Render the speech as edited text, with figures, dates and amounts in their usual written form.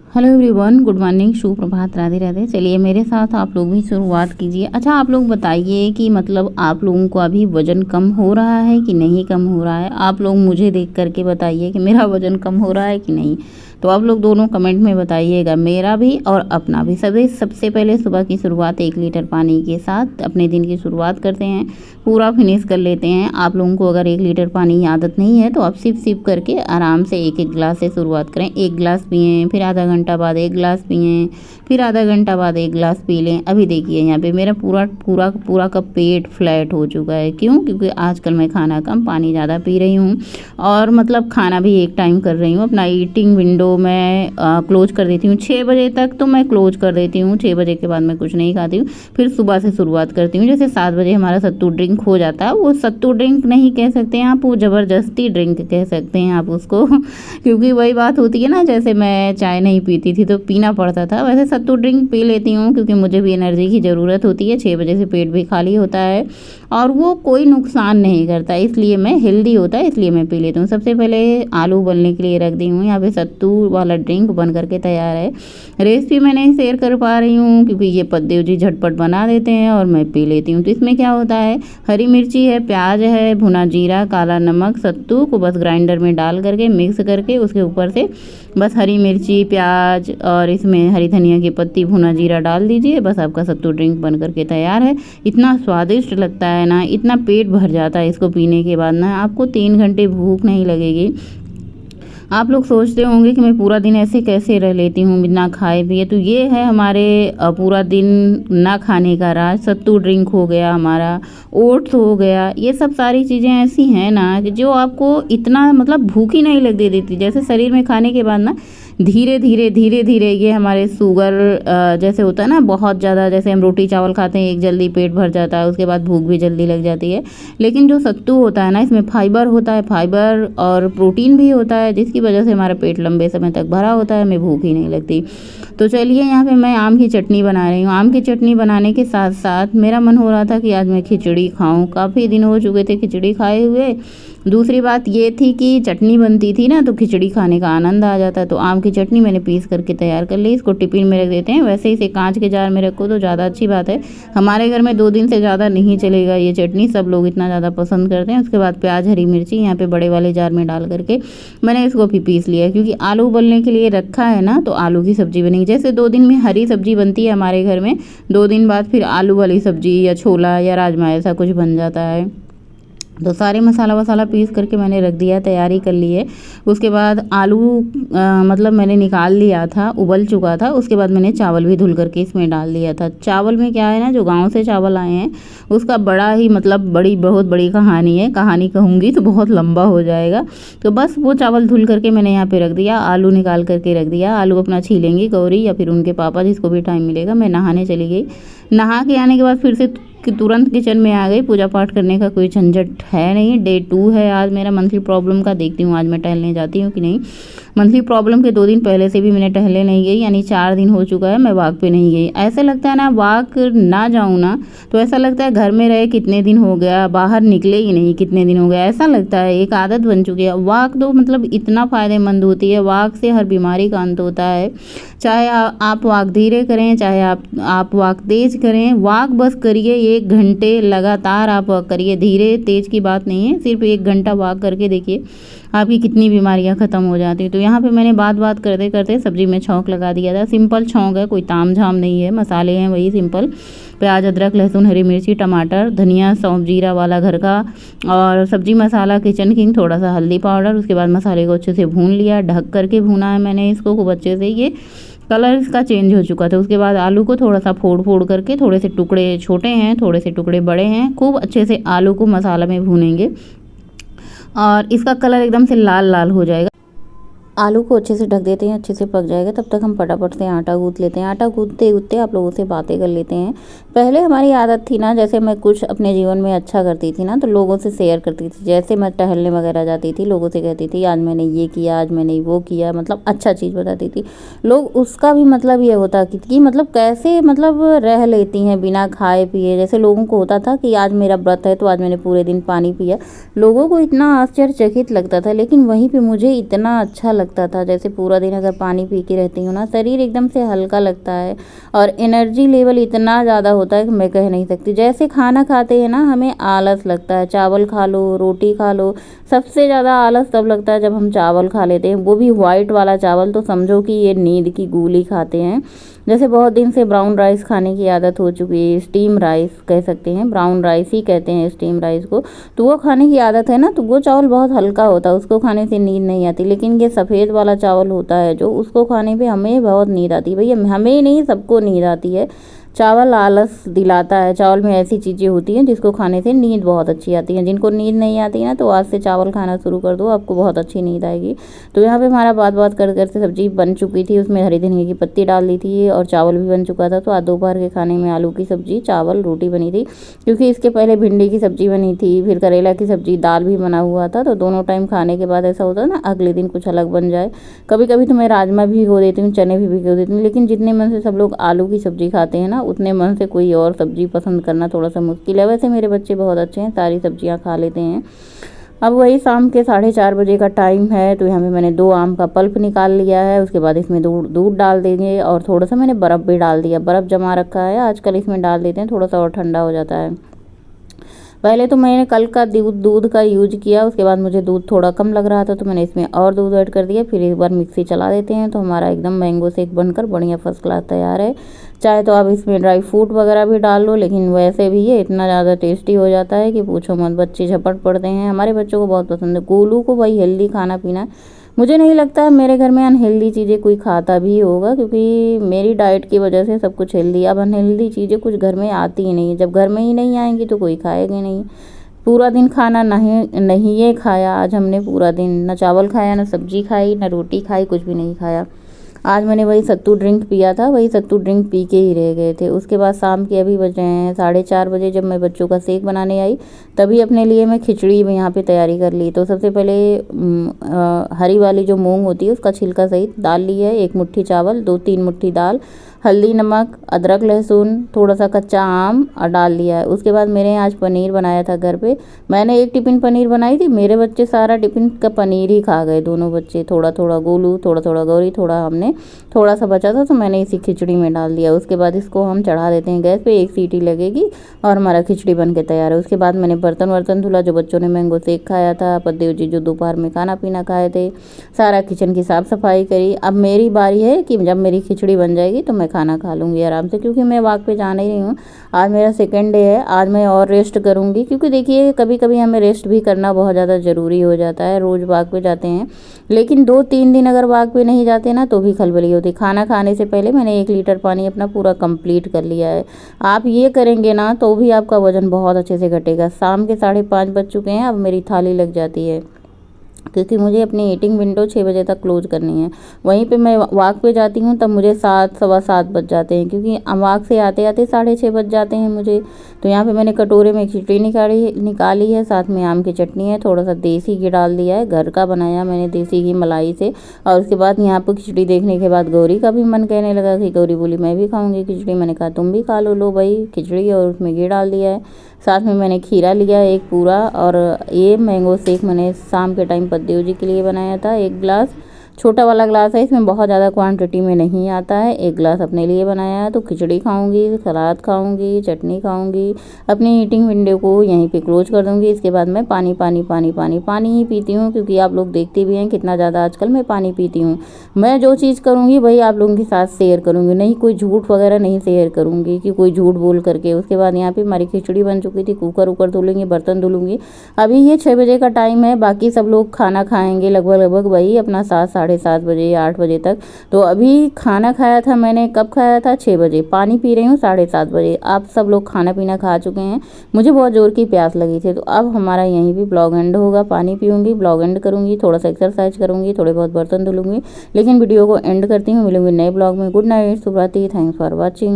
Hello everyone, good morning, सुप्रभात, राधे राधे। चलिए मेरे साथ आप लोग भी शुरुआत कीजिए। अच्छा, आप लोग बताइए कि मतलब आप लोगों को अभी वज़न कम हो रहा है कि नहीं कम हो रहा है। आप लोग मुझे देख करके बताइए कि मेरा वज़न कम हो रहा है कि नहीं। तो आप लोग दोनों कमेंट में बताइएगा, मेरा भी और अपना भी। सबसे पहले सुबह की शुरुआत 1 लीटर पानी के साथ अपने दिन की शुरुआत करते हैं, पूरा फिनिश कर लेते हैं। आप लोगों को अगर 1 लीटर पानी की आदत नहीं है तो आप सिप सिप करके आराम से एक एक गिलास से शुरुआत करें। 1 गिलास पिएँ, फिर आधा घंटा बाद 1 गिलास पिएँ, फिर आधा घंटा बाद 1 गिलास पी लें। अभी देखिए यहाँ पे मेरा पूरा पूरा पूरा का पेट फ्लैट हो चुका है। क्यों? क्योंकि आजकल मैं खाना कम, पानी ज़्यादा पी रही हूँ और मतलब खाना भी एक टाइम कर रही हूँ। अपना ईटिंग विंडो मैं क्लोज कर देती हूँ 6 बजे तक, तो मैं क्लोज कर देती हूँ। 6 बजे के बाद मैं कुछ नहीं खाती हूँ। फिर सुबह से शुरुआत करती हूँ। जैसे 7 बजे हमारा सत्तू ड्रिंक हो जाता है। वो सत्तू ड्रिंक नहीं कह सकते हैं आप, वो ज़बरदस्ती ड्रिंक कह सकते हैं आप उसको क्योंकि वही बात होती है ना, जैसे मैं चाय नहीं पीती थी तो पीना पड़ता था, वैसे सत्तू ड्रिंक पी लेती हूँ क्योंकि मुझे भी एनर्जी की ज़रूरत होती है। 6 बजे से पेट भी खाली होता है और वो कोई नुकसान नहीं करता, इसलिए मैं हेल्दी होता है, इसलिए मैं पी लेती हूँ। सबसे पहले आलू उबलने के लिए रख दी हूँ। यहाँ पे सत्तू वाला ड्रिंक बन करके तैयार है। रेसिपी मैं नहीं शेयर कर पा रही हूँ क्योंकि ये पद्देव जी झटपट बना देते हैं और मैं पी लेती हूँ। तो इसमें क्या होता है, हरी मिर्ची है, प्याज है, भुना जीरा, काला नमक, सत्तू को बस ग्राइंडर में डाल करके मिक्स करके उसके ऊपर से बस हरी मिर्ची, प्याज और इसमें हरी धनिया की पत्ती, भुना जीरा डाल दीजिए। बस आपका सत्तू ड्रिंक बन करके तैयार है। इतना स्वादिष्ट लगता है ना, इतना पेट भर जाता है इसको पीने के बाद ना, आपको 3 घंटे भूख नहीं लगेगी। आप लोग सोचते होंगे कि मैं पूरा दिन ऐसे कैसे रह लेती हूँ बिना खाए पिए। तो ये है हमारे पूरा दिन ना खाने का राज। सत्तू ड्रिंक हो गया हमारा, ओट्स हो गया, ये सब सारी चीज़ें ऐसी हैं ना कि जो आपको इतना मतलब भूख ही नहीं लगने देती। जैसे शरीर में खाने के बाद ना धीरे धीरे ये हमारे शुगर जैसे होता है ना बहुत ज़्यादा, जैसे हम रोटी चावल खाते हैं एक जल्दी पेट भर जाता है, उसके बाद भूख भी जल्दी लग जाती है। लेकिन जो सत्तू होता है ना, इसमें फाइबर होता है, फाइबर और प्रोटीन भी होता है, जिसकी वजह से हमारा पेट लंबे समय तक भरा होता है, हमें भूख ही नहीं लगती। तो चलिए यहाँ पे मैं आम की चटनी बना रही हूँ। आम की चटनी बनाने के साथ साथ मेरा मन हो रहा था कि आज मैं खिचड़ी खाऊं। काफ़ी दिन हो चुके थे खिचड़ी खाए हुए। दूसरी बात ये थी कि चटनी बनती थी ना तो खिचड़ी खाने का आनंद आ जाता है। तो आम की चटनी मैंने पीस करके तैयार कर ली। इसको टिफिन में रख देते हैं। वैसे इसे कांच के जार में रखो तो ज़्यादा अच्छी बात है। हमारे घर में 2 दिन से ज़्यादा नहीं चलेगा ये चटनी, सब लोग इतना ज़्यादा पसंद करते हैं। उसके बाद प्याज, हरी मिर्ची यहाँ पे बड़े वाले जार में डाल करके मैंने इसको भी पीस लिया क्योंकि आलू उबलने के लिए रखा है ना, तो आलू की सब्ज़ी बनेगी। जैसे 2 दिन में हरी सब्ज़ी बनती है हमारे घर में, 2 दिन बाद फिर आलू वाली सब्ज़ी या छोला या राजमा ऐसा कुछ बन जाता है। तो सारे मसाला वसाला पीस करके मैंने रख दिया, तैयारी कर ली है। उसके बाद आलू मतलब मैंने निकाल लिया था, उबल चुका था। उसके बाद मैंने चावल भी धुल करके इसमें डाल दिया था। चावल में क्या है ना, जो गांव से चावल आए हैं उसका बड़ा ही मतलब बहुत बड़ी कहानी है। कहानी कहूँगी तो बहुत लंबा हो जाएगा। तो बस वो चावल धुल करके मैंने यहाँ पे रख दिया, आलू निकाल करके रख दिया। आलू अपना छीलेंगी गौरी या फिर उनके पापा, जिसको भी टाइम मिलेगा। मैं नहाने चली गई। नहा के आने के बाद फिर से कि तुरंत किचन में आ गई। पूजा पाठ करने का कोई झंझट है नहीं। डे 2 है आज मेरा मंथली प्रॉब्लम का। देखती हूँ आज मैं टहलने जाती हूँ कि नहीं। मंथली प्रॉब्लम के 2 दिन पहले से भी मैंने टहलने नहीं गई, यानी 4 दिन हो चुका है मैं वॉक पे नहीं गई। ऐसे लगता है ना, वॉक ना जाऊँ ना तो ऐसा लगता है घर में रहे कितने दिन हो गया, बाहर निकले ही नहीं कितने दिन हो गया, ऐसा लगता है। एक आदत बन चुकी है। वॉक तो मतलब इतना फ़ायदेमंद होती है, वॉक से हर बीमारी का अंत होता है। चाहे आप वॉक धीरे करें, चाहे आप वॉक तेज़ करें, वॉक बस करिए 1 घंटे लगातार आप वॉक करिए। धीरे तेज़ की बात नहीं है, सिर्फ 1 घंटा वॉक करके देखिए आपकी कितनी बीमारियां ख़त्म हो जाती हैं। तो यहाँ पे मैंने बात करते करते सब्ज़ी में छौंक लगा दिया था। सिंपल छौंक है, कोई ताम झाम नहीं है। मसाले हैं वही सिंपल, प्याज, अदरक, लहसुन, हरी मिर्ची, टमाटर, धनिया, सौंफ, जीरा वाला घर का, और सब्जी मसाला किचन किंग, थोड़ा सा हल्दी पाउडर। उसके बाद मसाले को अच्छे से भून लिया, ढक करके भूना है मैंने इसको खूब अच्छे से। ये कलर इसका चेंज हो चुका था। उसके बाद आलू को थोड़ा सा फोड़ करके, थोड़े से टुकड़े छोटे हैं, थोड़े से टुकड़े बड़े हैं, खूब अच्छे से आलू को मसाला में भूनेंगे और इसका कलर एकदम से लाल लाल हो जाएगा। आलू को अच्छे से ढक देते हैं, अच्छे से पक जाएगा। तब तक हम फटाफट से आटा गूँथ लेते हैं। आटा गूँथते गूँथते आप लोगों से बातें कर लेते हैं। पहले हमारी आदत थी ना, जैसे मैं कुछ अपने जीवन में अच्छा करती थी ना तो लोगों से शेयर करती थी। जैसे मैं टहलने वगैरह जाती थी, लोगों से कहती थी आज मैंने ये किया, आज मैंने वो किया, मतलब अच्छा चीज़ बताती थी। लोग उसका भी मतलब ये होता कि मतलब कैसे मतलब रह लेती हैं बिना खाए पिए। जैसे लोगों को होता था कि आज मेरा व्रत है तो आज मैंने पूरे दिन पानी पिया। लोगों को इतना आश्चर्यचकित लगता था, लेकिन वहीं पे मुझे इतना अच्छा लगता था। जैसे पूरा दिन अगर पानी पी के रहती हूँ ना, शरीर एकदम से हल्का लगता है और एनर्जी लेवल इतना ज़्यादा होता है कि मैं कह नहीं सकती। जैसे खाना खाते हैं ना, हमें आलस लगता है, चावल खा लो, रोटी खा लो, सबसे ज़्यादा आलस तब लगता है जब हम चावल खा लेते हैं, वो भी वाइट वाला चावल। तो समझो कि ये नींद की गोली खाते हैं। जैसे बहुत दिन से ब्राउन राइस खाने की आदत हो चुकी है, स्टीम राइस कह सकते हैं, ब्राउन राइस ही कहते हैं स्टीम राइस को। तो वो खाने की आदत है ना, तो वो चावल बहुत हल्का होता है, उसको खाने से नींद नहीं आती। लेकिन ये सफ़ेद वाला चावल होता है जो, उसको खाने पे हमें बहुत नींद आती है। भैया हमें ही नहीं, सबको नींद आती है। चावल आलस दिलाता है, चावल में ऐसी चीज़ें होती हैं जिसको खाने से नींद बहुत अच्छी आती है। जिनको नींद नहीं आती ना, तो आज से चावल खाना शुरू कर दो, आपको बहुत अच्छी नींद आएगी। तो यहाँ पे हमारा बात कर करते सब्जी बन चुकी थी, उसमें हरी धनिया की पत्ती डाल दी थी और चावल भी बन चुका था। तो आज दोपहर के खाने में आलू की सब्जी, चावल, रोटी बनी थी। क्योंकि इसके पहले भिंडी की सब्जी बनी थी, फिर करेला की सब्जी, दाल भी बना हुआ था। तो दोनों टाइम खाने के बाद ऐसा होता है ना, अगले दिन कुछ अलग बन जाए। कभी कभी तो मैं राजमा भी भिगो देती हूँ, चने भी भिगो देती हूँ। लेकिन जितने मन से सब लोग आलू की सब्जी खाते हैं ना, उतने मन से कोई और सब्जी पसंद करना थोड़ा सा मुश्किल है। वैसे मेरे बच्चे बहुत अच्छे हैं, सारी सब्जियां खा लेते हैं। अब वही शाम के 4:30 बजे का टाइम है। तो यहाँ पे मैंने 2 आम का पल्प निकाल लिया है। उसके बाद इसमें दूध डाल देंगे और थोड़ा सा मैंने बर्फ़ भी डाल दिया, बर्फ़ जमा रखा है आजकल, इसमें डाल देते हैं, थोड़ा सा और ठंडा हो जाता है। पहले तो मैंने कल का दूध का यूज किया, उसके बाद मुझे दूध थोड़ा कम लग रहा था तो मैंने इसमें और दूध ऐड कर दिया। फिर एक बार मिक्सी चला देते हैं तो हमारा एकदम मैंगो शेक बनकर बढ़िया फर्स्ट क्लास तैयार है। चाहे तो आप इसमें ड्राई फ्रूट वगैरह भी डाल लो, लेकिन वैसे भी ये इतना ज़्यादा टेस्टी हो जाता है कि पूछो मत, बच्चे झपट पड़ते हैं। हमारे बच्चों को बहुत पसंद है। गोलू को भाई हेल्दी खाना पीना है। मुझे नहीं लगता मेरे घर में अनहेल्दी चीज़ें कोई खाता भी होगा, क्योंकि मेरी डाइट की वजह से सब कुछ हेल्दी। अब अनहेल्दी चीज़ें कुछ घर में आती ही नहीं है, जब घर में ही नहीं आएंगी तो कोई खाएगा नहीं। पूरा दिन खाना नहीं ये खाया आज हमने, पूरा दिन ना चावल खाया, ना सब्जी खाई, ना रोटी खाई, कुछ भी नहीं खाया। आज मैंने वही सत्तू ड्रिंक पिया था, वही सत्तू ड्रिंक पी के ही रह गए थे। उसके बाद शाम के अभी बज रहे हैं 4:30 बजे, जब मैं बच्चों का शेक बनाने आई तभी अपने लिए मैं खिचड़ी में यहाँ पे तैयारी कर ली। तो सबसे पहले हरी वाली जो मूंग होती है उसका छिलका सहित दाल ली है, 1 मुट्ठी चावल, 2-3 मुट्ठी दाल, हल्दी, नमक, अदरक, लहसुन, थोड़ा सा कच्चा आम और डाल लिया है। उसके बाद मैंने आज पनीर बनाया था घर पे। मैंने 1 टिफ़िन पनीर बनाई थी, मेरे बच्चे सारा टिफ़िन का पनीर ही खा गए, दोनों बच्चे। थोड़ा थोड़ा गोलू, थोड़ा थोड़ा गौरी, थोड़ा हमने, थोड़ा सा बचा था तो मैंने इसी खिचड़ी में डाल दिया। उसके बाद इसको हम चढ़ा देते हैं गैस पे, 1 सीटी लगेगी और हमारा खिचड़ी बन के तैयार है। उसके बाद मैंने बर्तन वर्तन धुला, जो बच्चों ने मैंगो शेक खाया था, पद्देव जी जो दोपहर में खाना पीना खाए थे, सारा किचन की साफ़ सफाई करी। अब मेरी बारी है कि जब मेरी खिचड़ी बन जाएगी तो मैं खाना खा लूँगी आराम से, क्योंकि मैं वॉक पे जाने ही रही हूँ। आज मेरा सेकंड डे है, आज मैं और रेस्ट करूँगी, क्योंकि देखिए कभी कभी हमें रेस्ट भी करना बहुत ज़्यादा ज़रूरी हो जाता है। रोज़ वॉक पे जाते हैं, लेकिन 2-3 दिन अगर वॉक पे नहीं जाते ना तो भी खलबली होती। खाना खाने से पहले मैंने 1 लीटर पानी अपना पूरा कंप्लीट कर लिया है। आप ये करेंगे ना तो भी आपका वज़न बहुत अच्छे से घटेगा। शाम के 5:30 बज चुके हैं, अब मेरी थाली लग जाती है, क्योंकि मुझे अपनी ईटिंग विंडो 6 बजे तक क्लोज करनी है। वहीं पे मैं वॉक पे जाती हूँ तब मुझे 7, सवा 7 बज जाते हैं, क्योंकि वॉक से आते आते 6:30 बज जाते हैं मुझे। तो यहाँ पे मैंने कटोरे में खिचड़ी निकाली है, साथ में आम की चटनी है, थोड़ा सा देसी घी डाल दिया है, घर का बनाया मैंने देसी घी मलाई से। और उसके बाद यहाँ पर खिचड़ी देखने के बाद गौरी का भी मन कहने लगा कि गौरी बोली मैं भी खाऊँगी खिचड़ी। मैंने कहा तुम भी खा लो भाई खिचड़ी, और उसमें घी डाल दिया है। साथ में मैंने खीरा लिया 1 पूरा, और ये मैंगो शेक मैंने शाम के टाइम पद्देव जी के लिए बनाया था। 1 गिलास, छोटा वाला ग्लास है, इसमें बहुत ज़्यादा क्वांटिटी में नहीं आता है। 1 गिलास अपने लिए बनाया है। तो खिचड़ी खाऊंगी, सलाद खाऊंगी, चटनी खाऊंगी, अपनी ईटिंग विंडो को यहीं पे क्लोज कर दूंगी। इसके बाद मैं पानी पानी पानी पानी पानी ही पीती हूँ, क्योंकि आप लोग देखते भी हैं कितना ज़्यादा आजकल मैं पानी पीती हूँ। मैं जो चीज़ करूँगी वही आप लोगों के साथ शेयर करूँगी, नहीं कोई झूठ वगैरह नहीं शेयर करूँगी कि कोई झूठ बोल करके। उसके बाद यहाँ पे हमारी खिचड़ी बन चुकी थी, कुकर उकर धुलूँगी, बर्तन धुलूँगी। अभी ये 6 बजे का टाइम है, बाकी सब लोग खाना खाएंगे लगभग वही अपना 7, 7:30 बजे या 8 बजे तक। तो अभी खाना खाया था मैंने, कब खाया था? 6 बजे। पानी पी रही हूँ 7:30 बजे। आप सब लोग खाना पीना खा चुके हैं, मुझे बहुत ज़ोर की प्यास लगी थी। तो अब हमारा यहीं भी ब्लॉग एंड होगा। पानी पीऊँगी, ब्लॉग एंड करूँगी, थोड़ा सा एक्सरसाइज करूँगी, थोड़े बहुत बर्तन धुलूँगी, लेकिन वीडियो को एंड करती हूँ। मिलूँगी नए ब्लॉग में। गुड नाइट, शुभ रात्रि, थैंक्स फॉर वॉचिंग।